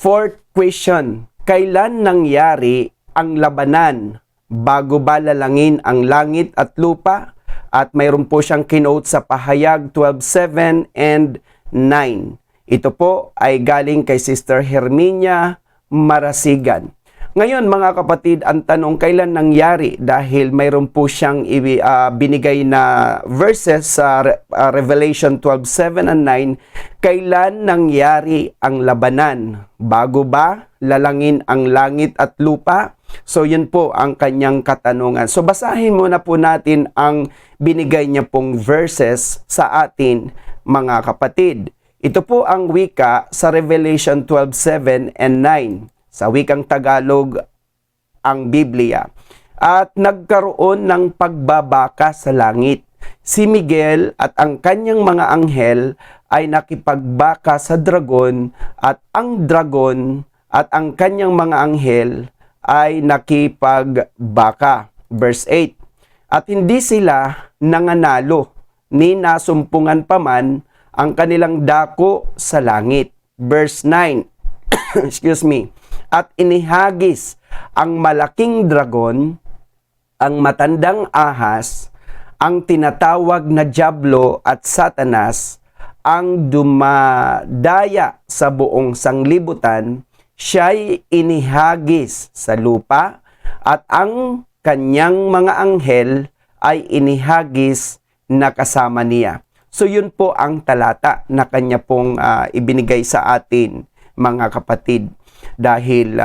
Fourth question, kailan nangyari ang labanan? Bago ba lalangin ang langit at lupa? At mayroon po siyang kinote sa Pahayag 12:7 and 9. Ito po ay galing kay Sister Herminia Marasigan. Ngayon mga kapatid, ang tanong kailan nangyari, dahil mayroon po siyang binigay na verses sa Revelation 12:7 and 9, kailan nangyari ang labanan? Bago ba lalangin ang langit at lupa? So yun po ang kanyang katanungan. So basahin muna po natin ang binigay niya pong verses sa atin mga kapatid. Ito po ang wika sa Revelation 12:7 and 9. Sa wikang Tagalog ang Biblia. At nagkaroon ng pagbabaka sa langit. Si Miguel at ang kanyang mga anghel ay nakipagbaka sa dragon, at ang dragon at ang kanyang mga anghel ay nakipagbaka. Verse 8. At hindi sila nanganalo, ni nasumpungan paman ang kanilang dako sa langit. Verse 9. Excuse me. At inihagis ang malaking dragon, ang matandang ahas, ang tinatawag na Diablo at Satanas, ang dumadaya sa buong sanglibutan. Siya'y inihagis sa lupa, at ang kanyang mga anghel ay inihagis na kasama niya. So yun po ang talata na kanya pong ibinigay sa atin mga kapatid. Dahil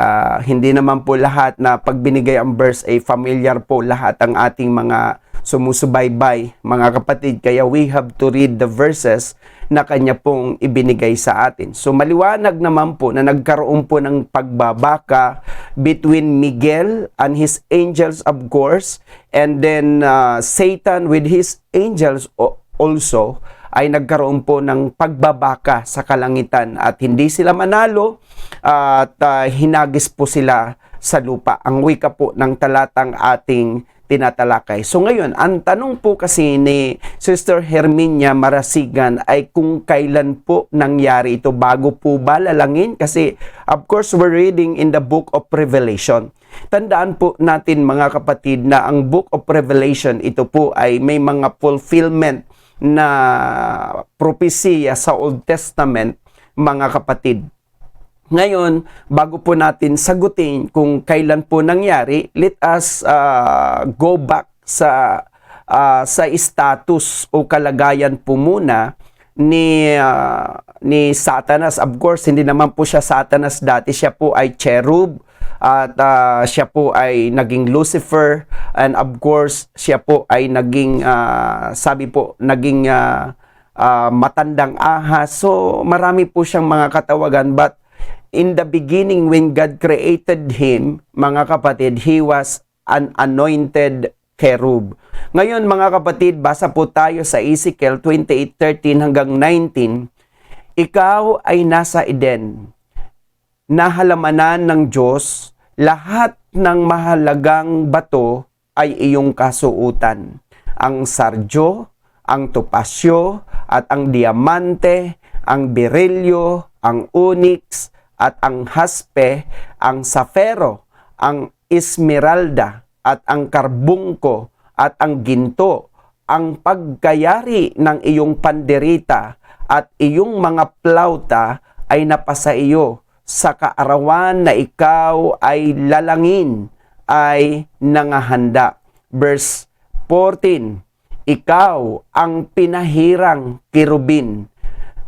hindi naman po lahat na pag binigay ang verse ay familiar po lahat ang ating mga sumusubaybay mga kapatid. Kaya we have to read the verses na kanya pong ibinigay sa atin. So maliwanag naman po na nagkaroon po ng pagbabaka between Miguel and his angels of course, and then Satan with his angels also, ay nagkaroon po ng pagbabaka sa kalangitan, at hindi sila manalo at hinagis po sila sa lupa. Ang wika po ng talatang ating tinatalakay. So ngayon, ang tanong po kasi ni Sister Herminia Marasigan ay kung kailan po nangyari ito, bago po ba lalangin? Kasi of course we're reading in the book of Revelation. Tandaan po natin mga kapatid na ang book of Revelation, ito po ay may mga fulfillment na propesya sa Old Testament mga kapatid. Ngayon, bago po natin sagutin kung kailan po nangyari, let us go back sa status o kalagayan po muna ni Satanas. Of course, hindi naman po siya Satanas dati. Siya po ay cherub, at siya po ay naging Lucifer, and of course siya po ay naging naging matandang ahas. So marami po siyang mga katawagan, but in the beginning when God created him mga kapatid, he was an anointed cherub. Ngayon mga kapatid, basa po tayo sa Ezekiel 28:13 hanggang 19. Ikaw ay nasa Eden, nahalamanan ng Diyos, lahat ng mahalagang bato ay iyong kasuutan. Ang sardio, ang topasyo, at ang diamante, ang berilyo, ang onyx, at ang haspe, ang safero, ang esmeralda, at ang karbungko, at ang ginto, ang pagkayari ng iyong panderita, at iyong mga plauta ay napasa iyo sa kaarawan na ikaw ay lalangin ay nangahanda. Verse 14, ikaw ang pinahirang kirubin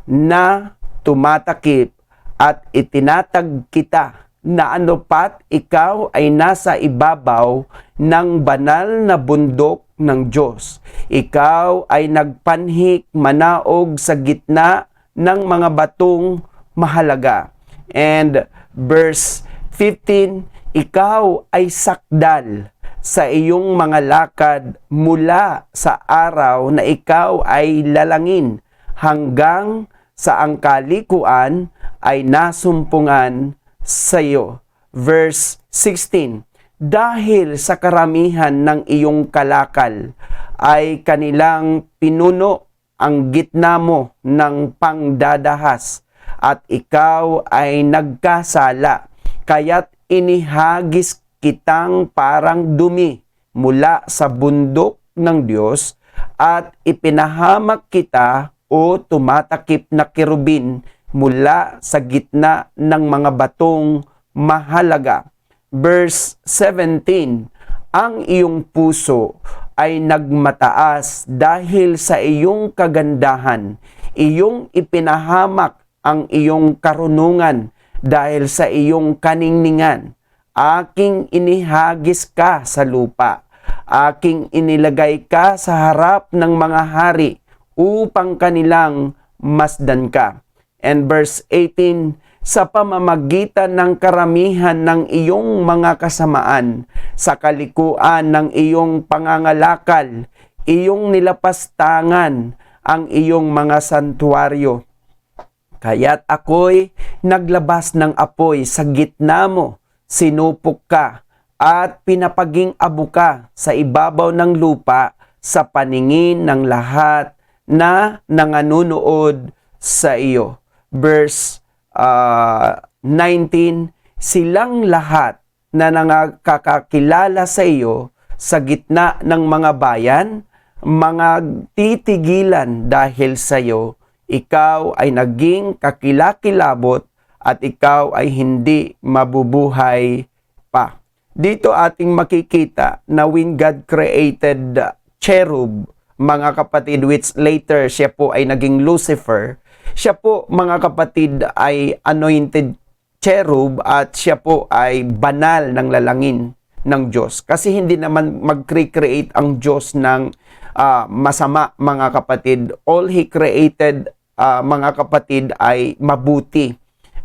na tumatakip, at itinatag kita na anupat ikaw ay nasa ibabaw ng banal na bundok ng Diyos. Ikaw ay nagpanhik manaog sa gitna ng mga batong mahalaga. And verse 15, ikaw ay sakdal sa iyong mga lakad mula sa araw na ikaw ay lalangin hanggang sa ang kalikuan ay nasumpungan sa iyo. Verse 16, dahil sa karamihan ng iyong kalakal ay kanilang pinuno ang gitna mo ng pangdadahas, at ikaw ay nagkasala, kaya't inihagis kitang parang dumi mula sa bundok ng Diyos at ipinahamak kita o tumatakip na kerubin mula sa gitna ng mga batong mahalaga. Verse 17, ang iyong puso ay nagmataas dahil sa iyong kagandahan. Iyong ipinahamak ang iyong karunungan dahil sa iyong kaningningan. Aking inihagis ka sa lupa. Aking inilagay ka sa harap ng mga hari upang kanilang masdan ka. And verse 18, sa pamamagitan ng karamihan ng iyong mga kasamaan, sa kalikuan ng iyong pangangalakal, iyong nilapastangan ang iyong mga santuaryo. Kaya't ako'y naglabas ng apoy sa gitna mo, sinupok ka, at pinapaging abo ka sa ibabaw ng lupa sa paningin ng lahat na nanganunood sa iyo. Verse 19, silang lahat na nakakakilala sa iyo sa gitna ng mga bayan, mga titigilan dahil sa iyo, ikaw ay naging kakilakilabot at ikaw ay hindi mabubuhay pa. Dito ating makikita na when God created cherub, mga kapatid, which later siya po ay naging Lucifer, siya po mga kapatid ay anointed cherub at siya po ay banal ng lalangin ng Diyos. Kasi hindi naman mag-create ang Diyos ng masama, mga kapatid. All He created, mga kapatid, ay mabuti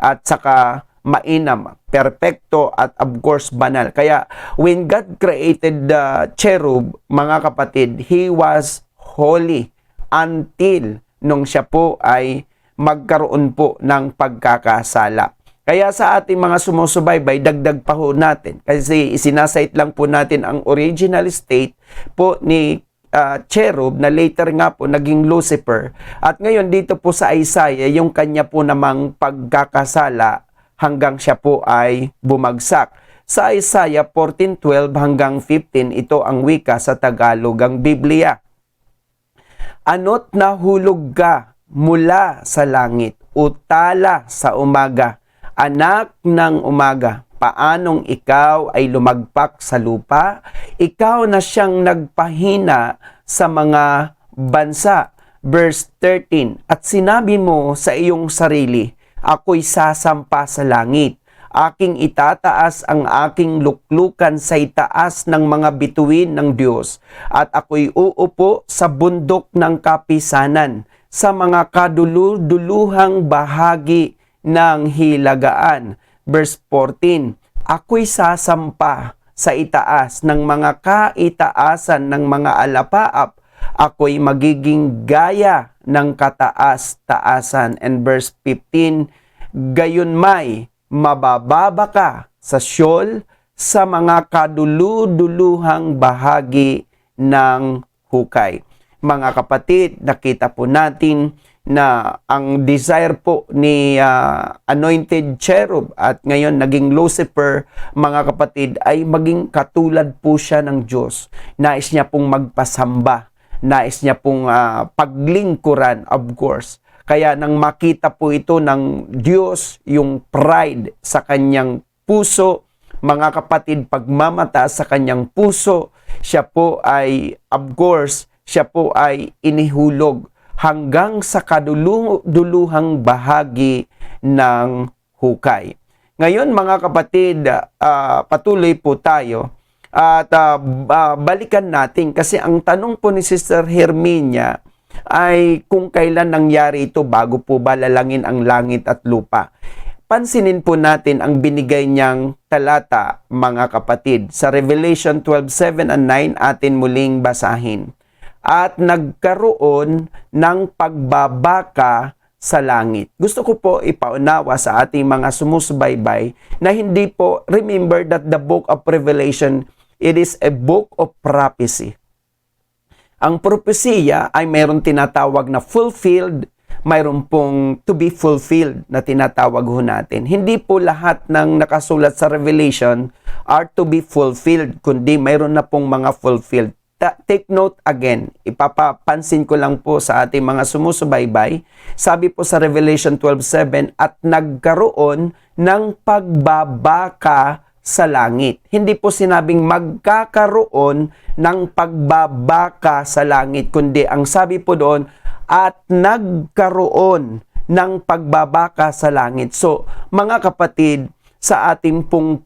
at saka mainam, perpekto at of course banal. Kaya when God created the cherub, mga kapatid, He was holy until nung siya po ay magkaroon po ng pagkakasala. Kaya sa ating mga sumusubaybay, dagdag pa ho natin. Kasi isinasite lang po natin ang original state po ni cherub na later nga po naging Lucifer. At ngayon dito po sa Isaiah, yung kanya po namang pagkakasala hanggang siya po ay bumagsak. Sa Isaiah 14:12 hanggang 15, ito ang wika sa Tagalog ang Biblia. Ano't nahulog ka mula sa langit, utala sa umaga, anak ng umaga, paanong ikaw ay lumagpak sa lupa? Ikaw na siyang nagpahina sa mga bansa. Verse 13, at sinabi mo sa iyong sarili, ako'y sasampa sa langit. Aking itataas ang aking luklukan sa itaas ng mga bituin ng Diyos. At ako'y uupo sa bundok ng kapisanan, sa mga kaduluduluhang bahagi ng hilagaan. Verse 14, ako'y sasampa sa itaas ng mga kaitaasan ng mga alapaap. Ako'y magiging gaya ng kataas-taasan. And verse 15, gayunmay, mabababa ka sa Sheol, sa mga kaduluduluhang bahagi ng hukay. Mga kapatid, nakita po natin na ang desire po ni anointed cherub at ngayon naging Lucifer, mga kapatid, ay maging katulad po siya ng Diyos. Nais niya pong magpasamba. Nais niya pong paglingkuran, of course. Kaya nang makita po ito ng Diyos, yung pride sa kanyang puso, mga kapatid, pagmamataas sa kanyang puso, siya po ay, of course, siya po ay inihulog hanggang sa kadululuhang bahagi ng hukay. Ngayon, mga kapatid, patuloy po tayo at balikan natin kasi ang tanong po ni Sister Herminia ay kung kailan nangyari ito, bago po ba lalangin ang langit at lupa. Pansinin po natin ang binigay niyang talata, mga kapatid. Sa Revelation 12:7 and 9 atin muling basahin. At nagkaroon ng pagbabaka sa langit. Gusto ko po ipaunawa sa ating mga sumusubaybay na hindi po, remember that the book of Revelation, it is a book of prophecy. Ang propesiya ay mayroon tinatawag na fulfilled, mayroon pong to be fulfilled na tinatawag ho natin. Hindi po lahat ng nakasulat sa Revelation are to be fulfilled, kundi mayroon na pong mga fulfilled. Take note again, ipapapansin ko lang po sa ating mga sumusubaybay, sabi po sa Revelation 12:7, at nagkaroon ng pagbabaka sa langit. Hindi po sinabing magkakaroon ng pagbabaka sa langit, kundi ang sabi po doon, at nagkaroon ng pagbabaka sa langit. So, mga kapatid, sa ating pong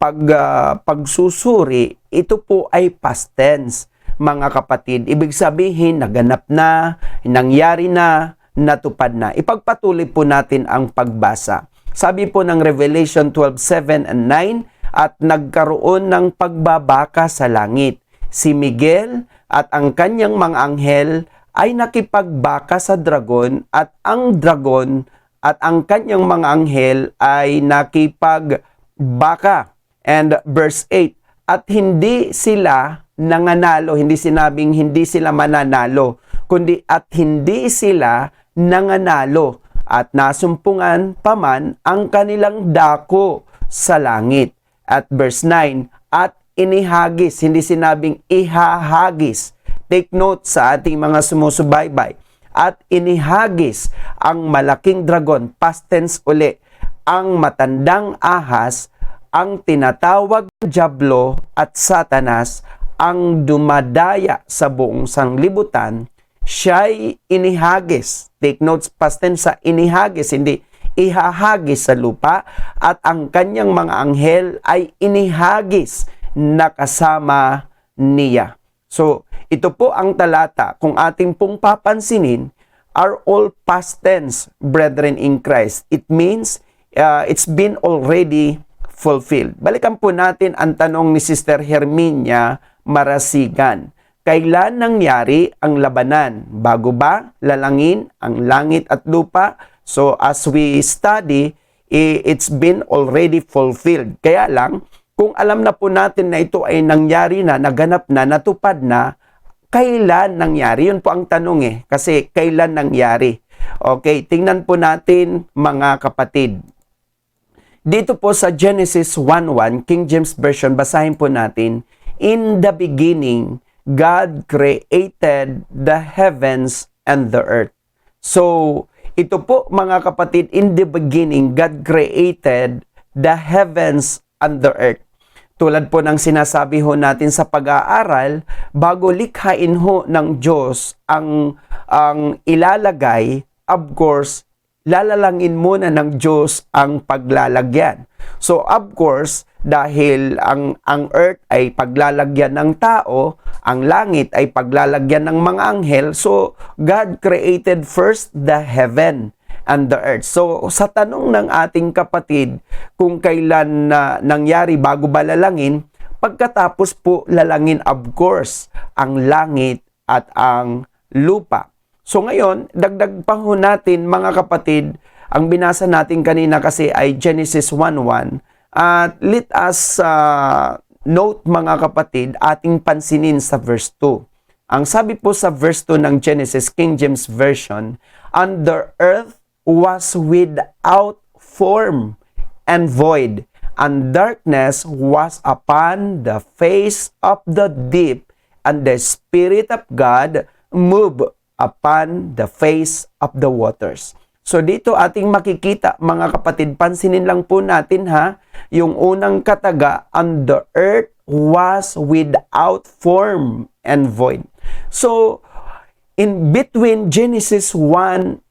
pagsusuri, ito po ay past tense, mga kapatid. Ibig sabihin, naganap na, nangyari na, natupad na. Ipagpatuloy po natin ang pagbasa. Sabi po ng Revelation 12:7 and 9, at nagkaroon ng pagbabaka sa langit. Si Miguel at ang kanyang mga anghel ay nakipagbaka sa dragon, at ang dragon at ang kanyang mga anghel ay nakipagbaka. And verse 8, at hindi sila nanganalo, hindi sinabing hindi sila mananalo, kundi at hindi sila nanganalo, at nasumpungan paman ang kanilang dako sa langit. At verse 9, at inihagis, hindi sinabing ihahagis. Take note sa ating mga sumusubaybay. At inihagis ang malaking dragon, past tense uli, ang matandang ahas, ang tinatawag Diablo at Satanas, ang dumadaya sa buong sanglibutan, siya'y inihagis. Take notes, past tense sa inihagis, hindi ihahagis sa lupa, at ang kanyang mga anghel ay inihagis na kasama niya. So, ito po ang talata, kung ating pong papansinin, are all past tense, brethren in Christ. It means, it's been already fulfilled. Balikan po natin ang tanong ni Sister Herminia Marasigan. Kailan nangyari ang labanan? Bago ba lalangin ang langit at lupa? So as we study, it's been already fulfilled. Kaya lang, kung alam na po natin na ito ay nangyari na, naganap na, natupad na, kailan nangyari? Yun po ang tanong Kasi kailan nangyari? Okay, tingnan po natin mga kapatid. Dito po sa Genesis 1:1, King James Version, basahin po natin, in the beginning, God created the heavens and the earth. So, ito po mga kapatid, in the beginning, God created the heavens and the earth. Tulad po ng sinasabi ho natin sa pag-aaral, bago likhain ho ng Diyos ang ilalagay, of course, lalalangin muna ng Diyos ang paglalagyan. So of course, dahil ang earth ay paglalagyan ng tao, ang langit ay paglalagyan ng mga anghel, so God created first the heaven and the earth. So sa tanong ng ating kapatid kung kailan nangyari bago ba lalangin, pagkatapos po lalangin of course ang langit at ang lupa. So ngayon, dagdag pa ho natin mga kapatid, ang binasa natin kanina kasi ay Genesis 1:1. At let us note mga kapatid, ating pansinin sa verse 2. Ang sabi po sa verse 2 ng Genesis King James Version, and the earth was without form and void, and darkness was upon the face of the deep, and the Spirit of God moved upon the face of the waters. So dito ating makikita mga kapatid, pansinin lang po natin yung unang kataga, and the earth was without form and void. So in between Genesis 1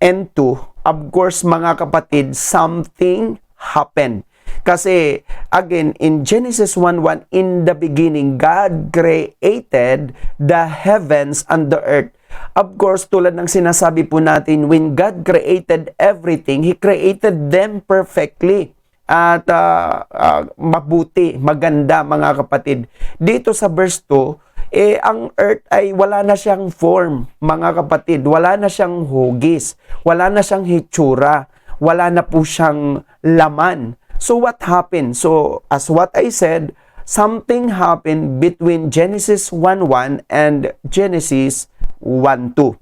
and 2, of course mga kapatid, something happened. Kasi again, in Genesis 1:1, in the beginning, God created the heavens and the earth. Of course, tulad ng sinasabi po natin, when God created everything, He created them perfectly. At mabuti, maganda mga kapatid. Dito sa verse 2, ang earth ay wala na siyang form, mga kapatid. Wala na siyang hugis. Wala na siyang hitsura. Wala na po siyang laman. So what happened? So as what I said, something happened between Genesis 1:1 and Genesis 1:2.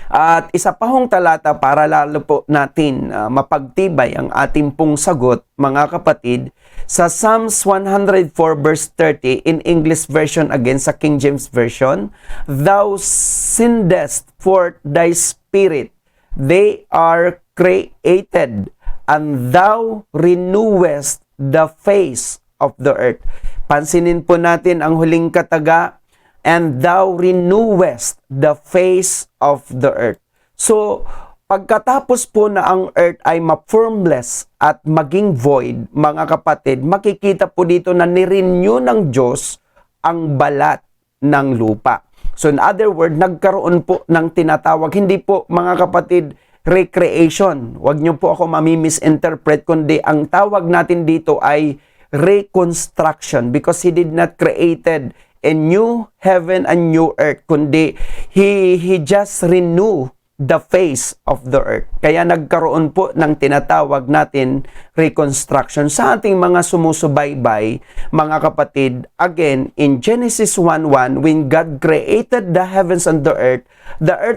At isa pa hong talata para lalo po natin mapagtibay ang ating pong sagot, mga kapatid, sa Psalms 104 verse 30 in English version again sa King James Version, "Thou sendest forth thy spirit, they are created, and thou renewest the face of the earth." Pansinin po natin ang huling kataga, "and thou renewest the face of the earth." So, pagkatapos po na ang earth ay ma-formless at maging void, mga kapatid, makikita po dito na nirenew ng Diyos ang balat ng lupa. So, in other word, nagkaroon po ng tinatawag, hindi po, mga kapatid, recreation. Huwag niyo po ako mami-misinterpret, kundi ang tawag natin dito ay reconstruction, because He did not created a new heaven and new earth, kundi He just renew the face of the earth. Kaya nagkaroon po ng tinatawag natin reconstruction. Sa ating mga sumusubaybay, mga kapatid, again, in Genesis 1:1, when God created the heavens and the earth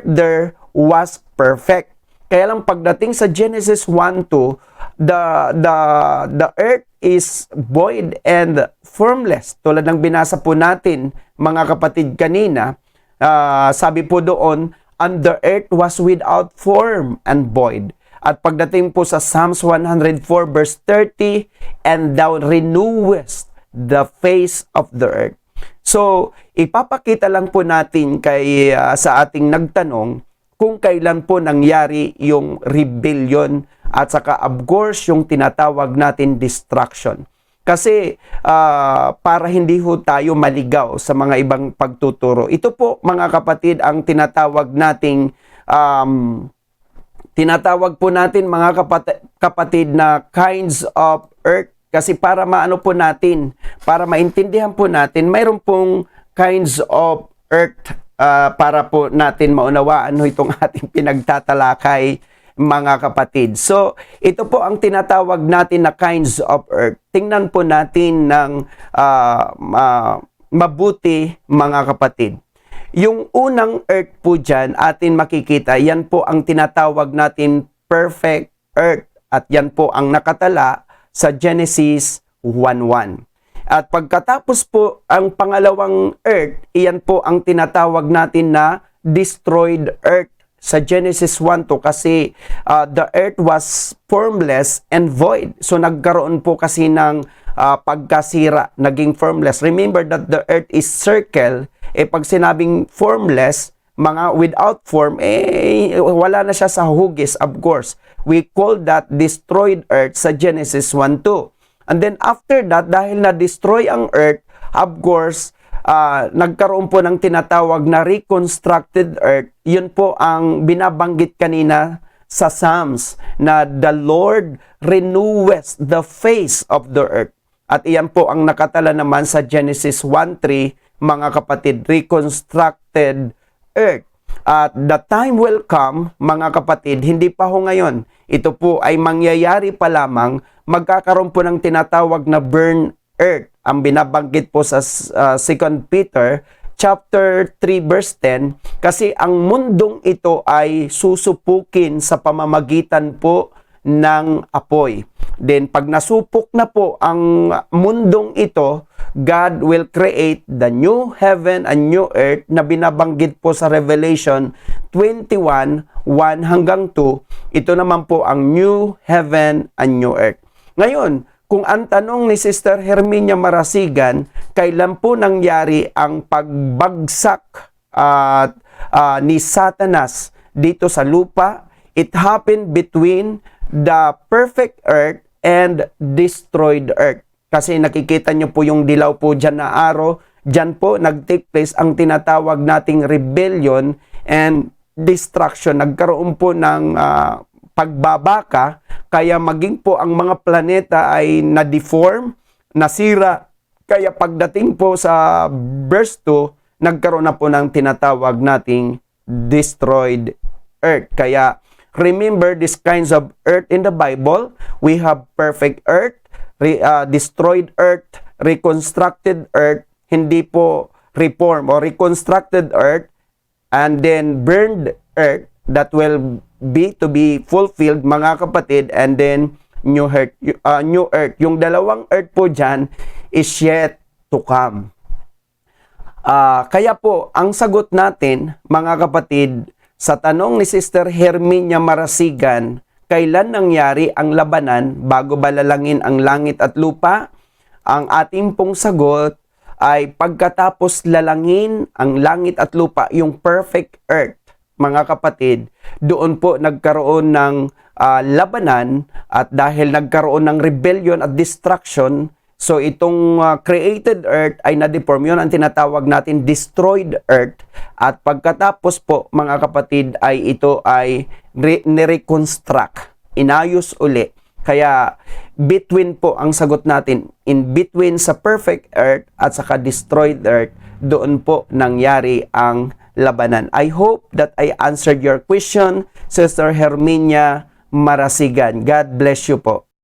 there was perfect. Kaya lang pagdating sa Genesis 1:2, the earth is void and formless. Tulad ng binasa po natin, mga kapatid, kanina, sabi po doon, "And the earth was without form and void." At pagdating po sa Psalms 104 verse 30, "And thou renewest the face of the earth." So, ipapakita lang po natin sa ating nagtanong kung kailan po nangyari yung rebellion at saka of course yung tinatawag natin destruction. Kasi para hindi ho tayo maligaw sa mga ibang pagtuturo. Ito po, mga kapatid, ang tinatawag nating mga kapatid na kinds of earth. Kasi para maano po natin, para maintindihan po natin, mayroon pong kinds of earth para po natin maunawaan itong ating pinagtatalakay, mga kapatid. So, ito po ang tinatawag natin na kinds of earth. Tingnan po natin ng mabuti, mga kapatid. Yung unang earth po dyan, atin makikita, yan po ang tinatawag natin perfect earth. At yan po ang nakatala sa Genesis 1:1. At pagkatapos po, ang pangalawang earth, iyan po ang tinatawag natin na destroyed earth sa Genesis 1:2, kasi the earth was formless and void. So nagkaroon po kasi ng pagkasira, naging formless. Remember that the earth is circle. Pag sinabing formless, mga without form, wala na siya sa hugis, of course. We call that destroyed earth sa Genesis 1:2. And then after that, dahil na-destroy ang earth, of course, nagkaroon po ng tinatawag na reconstructed earth. Yun po ang binabanggit kanina sa Psalms, na the Lord reneweth the face of the earth. At iyan po ang nakatala naman sa Genesis 1:3, mga kapatid, reconstructed earth. At the time will come, mga kapatid, hindi pa ho ngayon. Ito po ay mangyayari pa lamang, magkakaroon po ng tinatawag na burn earth. Ang binabanggit po sa 2 Peter chapter 3 verse 10, kasi ang mundong ito ay susupukin sa pamamagitan po ng apoy. Then pag nasupok na po ang mundong ito, God will create the new heaven and new earth na binabanggit po sa Revelation 21:1 hanggang 2. Ito naman po ang new heaven and new earth. Ngayon, kung ang tanong ni Sister Herminia Marasigan, kailan po nangyari ang pagbagsak ni Satanas dito sa lupa? It happened between the perfect earth and destroyed earth. Kasi nakikita nyo po yung dilaw po dyan na araw, dyan po nag-take place ang tinatawag nating rebellion and destruction. Nagkaroon po ng pagbabaka, kaya maging po ang mga planeta ay na-deform, nasira. Kaya pagdating po sa verse 2, nagkaroon na po ng tinatawag nating destroyed earth. Kaya remember these kinds of earth in the Bible. We have perfect earth, destroyed earth, reconstructed earth, hindi po reform or reconstructed earth, and then burned earth, that will be fulfilled, mga kapatid, and then new earth. Yung dalawang earth po dyan is yet to come. Kaya po, ang sagot natin, mga kapatid, sa tanong ni Sister Herminia Marasigan, kailan nangyari ang labanan bago balalangin ang langit at lupa? Ang ating pong sagot ay pagkatapos lalangin ang langit at lupa, yung perfect earth, mga kapatid, doon po nagkaroon ng labanan, at dahil nagkaroon ng rebellion at destruction, so itong created earth ay na-deform. Yun ang tinatawag natin destroyed earth. At pagkatapos po, mga kapatid, ay ito ay nireconstruct, inayos uli. Kaya between po ang sagot natin, in between sa perfect earth at saka destroyed earth, doon po nangyari ang labanan. I hope that I answered your question, Sister Herminia Marasigan. God bless you po.